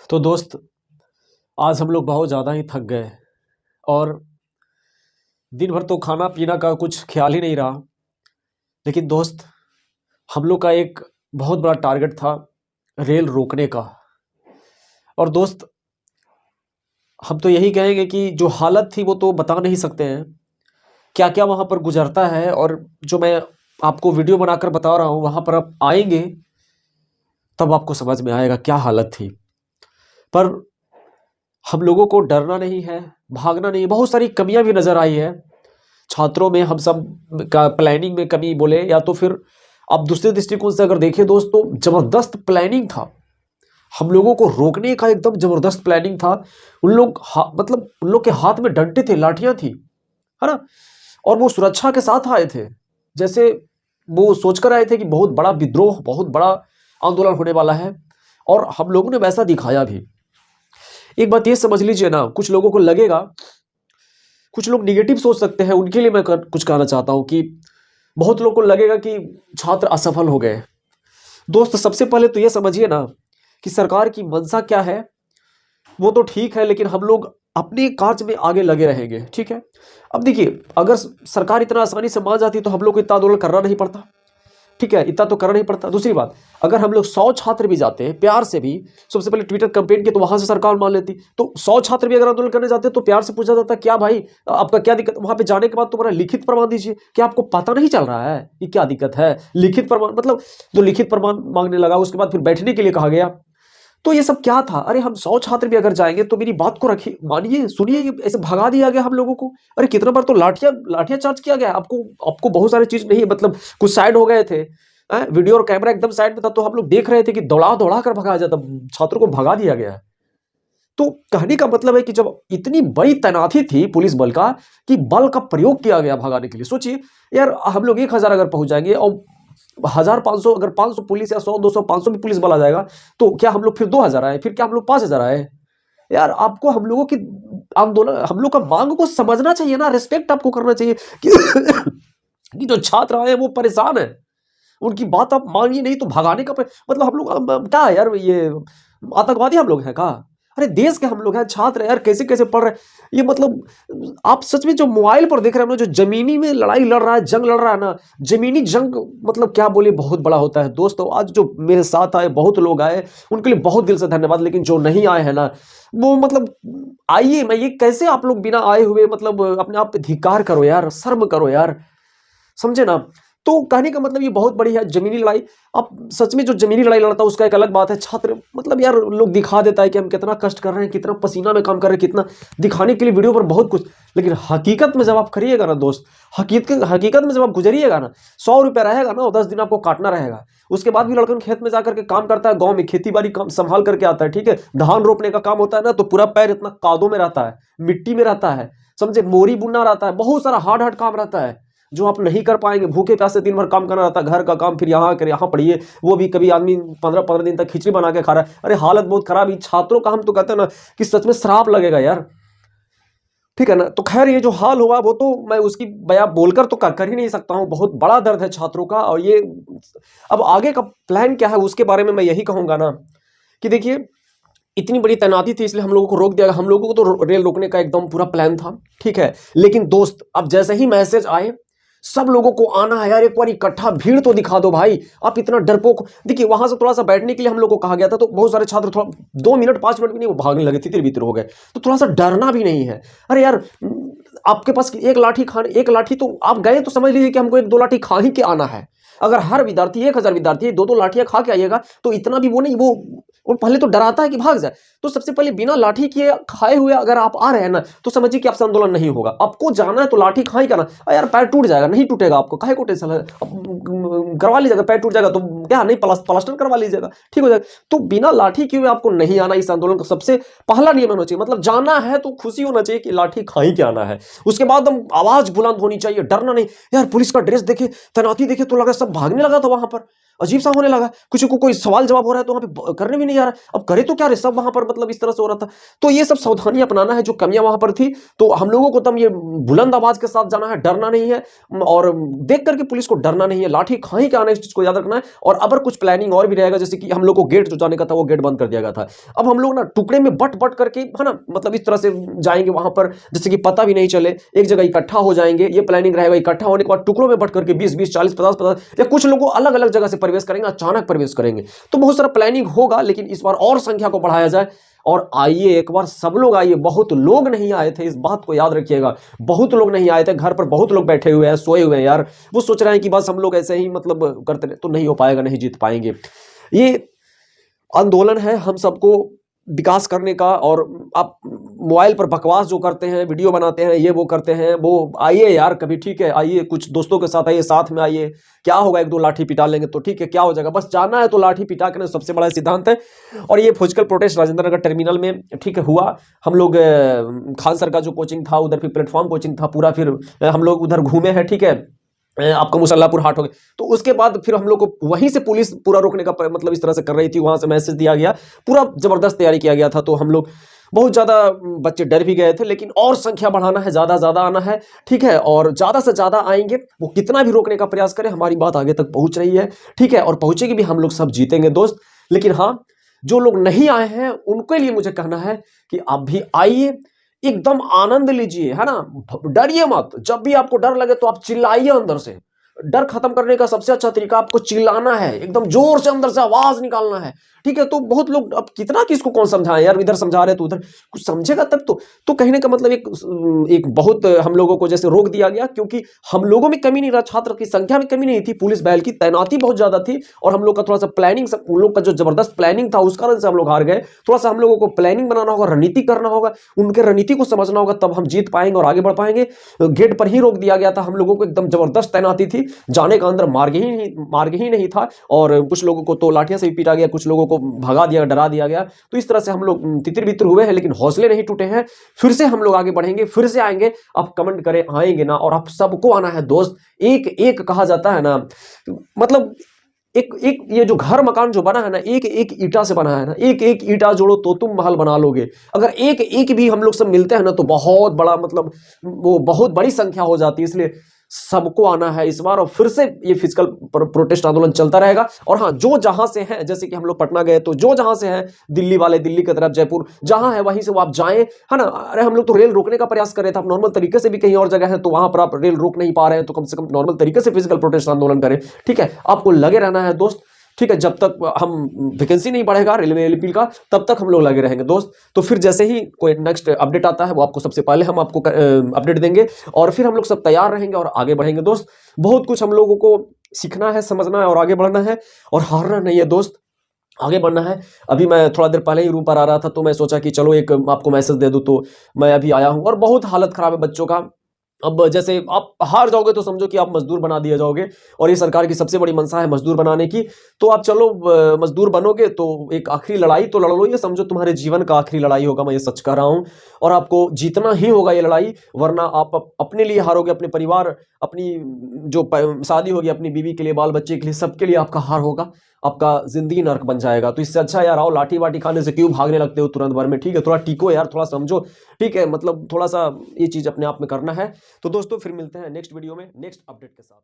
तो दोस्त, आज हम लोग बहुत ज़्यादा ही थक गए और दिन भर तो खाना पीना का कुछ ख्याल ही नहीं रहा। लेकिन दोस्त, हम लोग का एक बहुत बड़ा टारगेट था रेल रोकने का। और दोस्त, हम तो यही कहेंगे कि जो हालत थी वो तो बता नहीं सकते हैं, क्या क्या वहाँ पर गुजरता है। और जो मैं आपको वीडियो बनाकर बता रहा हूँ, वहाँ पर आप आएंगे तब आपको समझ में आएगा क्या हालत थी। पर हम लोगों को डरना नहीं है, भागना नहीं है। बहुत सारी कमियां भी नज़र आई है छात्रों में, हम सब का प्लानिंग में कमी बोले या तो फिर आप दूसरे दृष्टिकोण से अगर देखें दोस्त, तो जबरदस्त प्लानिंग था। हम लोगों को रोकने का एकदम जबरदस्त प्लानिंग था। उन लोग मतलब उन लोग के हाथ में डंडे थे, लाठियां थी, है ना। और वो सुरक्षा के साथ आए थे, जैसे वो सोचकर आए थे कि बहुत बड़ा विद्रोह, बहुत बड़ा आंदोलन होने वाला है। और हम लोगों ने वैसा दिखाया भी। एक बात ये समझ लीजिए ना, कुछ लोगों को लगेगा, कुछ लोग निगेटिव सोच सकते हैं, उनके लिए मैं कुछ कहना चाहता हूं कि बहुत लोगों को लगेगा कि छात्र असफल हो गए। दोस्त, सबसे पहले तो ये समझिए ना कि सरकार की मंशा क्या है। वो तो ठीक है, लेकिन हम लोग अपने कार्य में आगे लगे रहेंगे, ठीक है। अब देखिए, अगर सरकार इतना आसानी से मान जाती तो हम लोग को इतना आंदोलन करना नहीं पड़ता, ठीक है, इतना तो करना नहीं पड़ता। दूसरी बात, अगर हम लोग 100 छात्र भी जाते हैं प्यार से भी, सबसे पहले ट्विटर कैंपेन किया तो वहां से सरकार मान लेती। तो 100 छात्र भी अगर आंदोलन करने जाते तो प्यार से पूछा जाता, क्या भाई आपका क्या दिक्कत। वहां पे जाने के बाद तुम्हारा लिखित प्रमाण दीजिए। क्या आपको पता नहीं चल रहा है कि क्या दिक्कत है? लिखित प्रमाण मतलब, तो लिखित प्रमाण मांगने लगा। उसके बाद फिर बैठने के लिए कहा गया। तो ये सब क्या था? अरे हम 100 छात्र भी अगर जाएंगे तो मेरी बात को रखिए, मानिए, सुनिए। ये ऐसे भगा दिया गया हम लोगों को। अरे कितना बार तो लाठियां लाठियां चार्ज किया गया। आपको आपको बहुत सारी चीज नहीं, मतलब कुछ साइड हो गए थे, वीडियो और कैमरा एकदम साइड में था, तो हम लोग देख रहे थे कि दौड़ा दौड़ा कर भगाया जाता, छात्रों को भगा दिया गया है। तो कहने का मतलब है कि जब इतनी बड़ी तैनाती थी पुलिस बल का, कि बल का प्रयोग किया गया भगाने के लिए, सोचिए यार, हम लोग 1000 अगर पहुंच जाएंगे और 1500, अगर 500 पुलिस या 100 200 500 भी पुलिस बल आ जाएगा, तो क्या हम लोग फिर 2000 आए? फिर क्या हम लोग 5000 आए? यार, आपको हम लोगों की आंदोलन, हम लोग का मांग को समझना चाहिए ना, रिस्पेक्ट आपको करना चाहिए कि, कि जो छात्र आए वो परेशान है, उनकी बात आप मानिए, नहीं तो भगाने का मतलब हम लोग क्या है यार, ये आतंकवादी हम लोग हैं का? अरे देश के हम लोग हैं, छात्र हैं यार, कैसे कैसे पढ़ रहे हैं ये। मतलब आप सच में जो मोबाइल पर देख रहे हैं ना, जो जमीनी में लड़ाई लड़ रहा है, जंग लड़ रहा है ना, जमीनी जंग, मतलब क्या बोले, बहुत बड़ा होता है दोस्तों। आज जो मेरे साथ आए, बहुत लोग आए, उनके लिए बहुत दिल से धन्यवाद। लेकिन जो नहीं आए हैं ना, वो मतलब आइए, मैं ये कैसे आप लोग बिना आए हुए, मतलब अपने आप पे धिक्कार करो यार, शर्म करो यार, समझे ना। तो कहने का मतलब ये बहुत बड़ी है जमीनी लड़ाई। अब सच में जो जमीनी लड़ाई लड़ता है उसका एक अलग बात है। छात्र मतलब यार, लोग दिखा देता है कि हम कितना कष्ट कर रहे हैं, कितना पसीना में काम कर रहे हैं, कितना दिखाने के लिए वीडियो पर बहुत कुछ। लेकिन हकीकत में जब आप करिएगा ना दोस्त, हकीकत में जब आप गुजरिएगा ना, 100 रुपया रहेगा ना, और 10 दिन आपको काटना रहेगा। उसके बाद भी लड़कन खेत में जाकर के काम करता है, गाँव में खेती बाड़ी काम संभाल करके आता है, ठीक है। धान रोपने का काम होता है ना, तो पूरा पैर इतना कादों में रहता है, मिट्टी में रहता है, समझे, मोरी बुनना रहता है, बहुत सारा हार्ड हार्ड काम रहता है जो आप नहीं कर पाएंगे। भूखे प्यासे दिन भर काम करना रहता है, घर का काम, फिर यहाँ कर यहाँ पढ़िए। वो भी कभी आदमी 15-15 दिन तक खिचड़ी बना के खा रहा है। अरे हालत बहुत खराब है छात्रों का। हम तो कहते हैं ना कि सच में श्राप लगेगा यार, ठीक है ना। तो खैर, ये जो हाल हुआ वो तो मैं उसकी बयां बोलकर तो कर ही नहीं सकता हूँ। बहुत बड़ा दर्द है छात्रों का। और ये अब आगे का प्लान क्या है उसके बारे में मैं यही कहूंगा ना, कि देखिए, इतनी बड़ी तैनाती थी इसलिए हम लोगों को रोक दिया गया। हम लोगों को तो रेल रोकने का एकदम पूरा प्लान था, ठीक है। लेकिन दोस्त, अब जैसे ही मैसेज आए, सब लोगों को आना है यार, एक बार इकट्ठा भीड़ तो दिखा दो भाई। आप इतना डरपोक, देखिए वहां से थोड़ा सा बैठने के लिए हम लोग को कहा गया था, तो बहुत सारे छात्र थोड़ा 2 मिनट 5 मिनट भी नहीं, वो भागने लगे, तितर बितर हो गए। तो थोड़ा सा डरना भी नहीं है। अरे यार, आपके पास एक लाठी खाने, एक लाठी तो आप गए तो समझ लीजिए कि हमको 1-2 लाठी खा ही के आना है। अगर हर विद्यार्थी 1000 विद्यार्थी 2-2 लाठियां खा के आइएगा तो इतना भी वो नहीं, वो पहले तो डराता है कि भाग जाए। तो सबसे पहले बिना लाठी किए खाए हुए अगर आप आ रहे हैं ना, तो समझिए कि आपसे आंदोलन नहीं होगा। आपको जाना है तो लाठी खा ही करना। यार पैर टूट जाएगा, नहीं टूटेगा आपको, काहे को टेंशन है? करवा लीजिएगा, पैर टूट जाएगा तो क्या नहीं, प्लास्टर करवा लीजिएगा, ठीक हो जाएगा। तो बिना लाठी किए आपको नहीं आना। इस आंदोलन का सबसे पहला नियम होना चाहिए, मतलब जाना है तो खुशी होना चाहिए कि लाठी खा ही के आना है। उसके बाद हम आवाज बुलंद होनी चाहिए, डरना नहीं। यार पुलिस का ड्रेस देखे, तैनाती देखे तो लगा सब भागने लगा था वहां पर, अजीब सा होने लगा। कुछ को कोई सवाल जवाब हो रहा है तो वहां पे करने भी नहीं आ रहा। अब करे तो क्या रे, सब वहां पर मतलब इस तरह से हो रहा था। तो ये सब सावधानी अपनाना है, जो कमियां वहां पर थी। तो हम लोगों को तब ये बुलंद आवाज के साथ जाना है, डरना नहीं है। और देख करके पुलिस को डरना नहीं है, लाठी हाँ ही क्या आना है, इस चीज को याद रखना है। और अगर कुछ प्लानिंग और भी रहेगा, जैसे कि हम लोग को गेट जो जाने का था वो गेट बंद कर दिया गया था, अब हम लोग ना टुकड़े में बट बट करके, है ना, मतलब इस तरह से जाएंगे वहां पर, जैसे कि पता भी नहीं चले, एक जगह इकट्ठा हो जाएंगे, ये प्लानिंग रहेगा। इकट्ठा होने के बाद टुकड़ों में बट करके 20-20, 40-50, 50 या कुछ लोगों अलग अलग जगह से प्रवेश करेंगे, अचानक प्रवेश करेंगे। तो बहुत सारा प्लानिंग होगा, लेकिन इस बार और संख्या को बढ़ाया जाए। और आइए, एक बार सब लोग आइए। बहुत लोग नहीं आए थे, इस बात को याद रखिएगा। बहुत लोग नहीं आए थे, घर पर बहुत लोग बैठे हुए हैं, सोए हुए हैं यार। वो सोच रहे हैं कि बस हम लोग ऐसे ही मतलब करते रहे, तो नहीं हो पाएगा, नहीं जीत पाएंगे। ये आंदोलन है हम सबको विकास करने का। और आप मोबाइल पर बकवास जो करते हैं, वीडियो बनाते हैं, ये वो करते हैं, वो आइए यार कभी, ठीक है, आइए कुछ दोस्तों के साथ आइए, साथ में आइए। क्या होगा, 1-2 लाठी पिटा लेंगे तो ठीक है, क्या हो जाएगा, बस जाना है तो लाठी पिटा के, सबसे बड़ा सिद्धांत है। और ये physical protest Rajendra Nagar terminal में, ठीक है, हुआ। हम लोग खान सर का जो कोचिंग था उधर, फिर प्लेटफॉर्म कोचिंग था पूरा, फिर हम लोग उधर घूमे हैं, ठीक है, आपका मुसल्लापुर हाट हो गया। तो उसके बाद फिर हम लोग को वहीं से पुलिस पूरा रोकने का मतलब इस तरह से कर रही थी, वहां से मैसेज दिया गया, पूरा जबरदस्त तैयारी किया गया था। तो हम लोग बहुत ज्यादा बच्चे डर भी गए थे, लेकिन और संख्या बढ़ाना है, ज्यादा ज्यादा आना है, ठीक है, और ज्यादा से ज्यादा आएंगे। वो कितना भी रोकने का प्रयास करें, हमारी बात आगे तक पहुंच रही है, ठीक है, और पहुंचेगी भी, हम लोग सब जीतेंगे दोस्त। लेकिन हाँ, जो लोग नहीं आए हैं उनके लिए मुझे कहना है कि आप भी आइए, एकदम आनंद लीजिए, है ना, डरिए मत। जब भी आपको डर लगे तो आप चिल्लाइए अंदर से। डर खत्म करने का सबसे अच्छा तरीका आपको चिल्लाना है, एकदम जोर से अंदर से आवाज निकालना है, ठीक है। तो बहुत लोग, अब कितना किसको कौन समझाए यार, इधर समझा रहे तो उधर कुछ समझेगा तब तो कहने का मतलब एक बहुत हम लोगों को जैसे रोक दिया गया, क्योंकि हम लोगों में कमी नहीं रहा, छात्र की संख्या में कमी नहीं थी, पुलिस बहल की तैनाती बहुत ज्यादा थी, और हम लोग का थोड़ा सा प्लानिंग, उन लोग का जो जबरदस्त प्लानिंग था उस कारण से हम लोग हार गए। थोड़ा सा हम लोगों को प्लानिंग बनाना होगा, रणनीति करना होगा, उनके रणनीति को समझना होगा, तब हम जीत पाएंगे और आगे बढ़ पाएंगे। गेट पर ही रोक दिया गया था हम लोगों को, एकदम जबरदस्त तैनाती थी, जाने का अंदर मार्ग ही नहीं था। और कुछ लोगों को तो लाठियां से भी पीटा गया, कुछ लोगों को भगा दिया, डरा दिया गया। तो इस तरह से हम लोग तितर बितर हुए हैं, लेकिन हौसले नहीं टूटे हैं। फिर से हम लोग आगे बढ़ेंगे, फिर से आएंगे। आप कमेंट करें, आएंगे ना, और आप सबको आना है दोस्त। एक एक कहा जाता है ना, मतलब एक एक ये जो घर मकान जो बना है ना, एक एक ईटा से बना है ना, एक एक ईटा जोड़ो तो तुम महल बना लोगे। अगर एक एक भी हम लोग सब मिलते हैं ना, तो बहुत बड़ा, मतलब वो बहुत बड़ी संख्या हो जाती है। इसलिए सबको आना है इस बार, और फिर से ये फिजिकल प्रोटेस्ट आंदोलन चलता रहेगा। और हाँ, जो जहां से है, जैसे कि हम लोग पटना गए, तो जो जहां से है, दिल्ली वाले दिल्ली की तरफ, जयपुर जहां है वहीं से वो आप जाएं, है ना। अरे हम लोग तो रेल रोकने का प्रयास कर रहे थे, आप नॉर्मल तरीके से भी कहीं और जगह है तो वहां पर आप रेल रोक नहीं पा रहे हैं, तो कम से कम नॉर्मल तरीके से फिजिकल प्रोटेस्ट आंदोलन करें, ठीक है। आपको लगे रहना है दोस्त, ठीक है, जब तक हम वैकेंसी नहीं बढ़ेगा रेलवे एलपी का, तब तक हम लोग लगे रहेंगे दोस्त। तो फिर जैसे ही कोई नेक्स्ट अपडेट आता है, वो आपको सबसे पहले हम आपको अपडेट देंगे, और फिर हम लोग सब तैयार रहेंगे और आगे बढ़ेंगे दोस्त। बहुत कुछ हम लोगों को सीखना है, समझना है और आगे बढ़ना है, और हारना नहीं है दोस्त, आगे बढ़ना है। अभी मैं थोड़ा देर पहले ही रूम पर आ रहा था, तो मैं सोचा कि चलो एक आपको मैसेज दे दूं, तो मैं अभी आया हूं। और बहुत हालत खराब है बच्चों का। अब जैसे आप हार जाओगे तो समझो कि आप मजदूर बना दिए जाओगे, और ये सरकार की सबसे बड़ी मंशा है मजदूर बनाने की। तो आप चलो मजदूर बनोगे तो एक आखिरी लड़ाई तो लड़ लो, ये समझो तुम्हारे जीवन का आखिरी लड़ाई होगा, मैं ये सच कह रहा हूं। और आपको जीतना ही होगा ये लड़ाई, वरना आप अपने लिए हारोगे, अपने परिवार, अपनी जो शादी होगी अपनी बीवी के लिए, बाल बच्चे के लिए, सबके लिए आपका हार होगा, आपका जिंदगी नर्क बन जाएगा। तो इससे अच्छा यार आओ, लाठी वाठी खाने से क्यों भागने लगते हो तुरंत भर में, ठीक है, थोड़ा टिको यार, थोड़ा समझो, ठीक है, मतलब थोड़ा सा ये चीज अपने आप में करना है। तो दोस्तों फिर मिलते हैं नेक्स्ट वीडियो में नेक्स्ट अपडेट के साथ।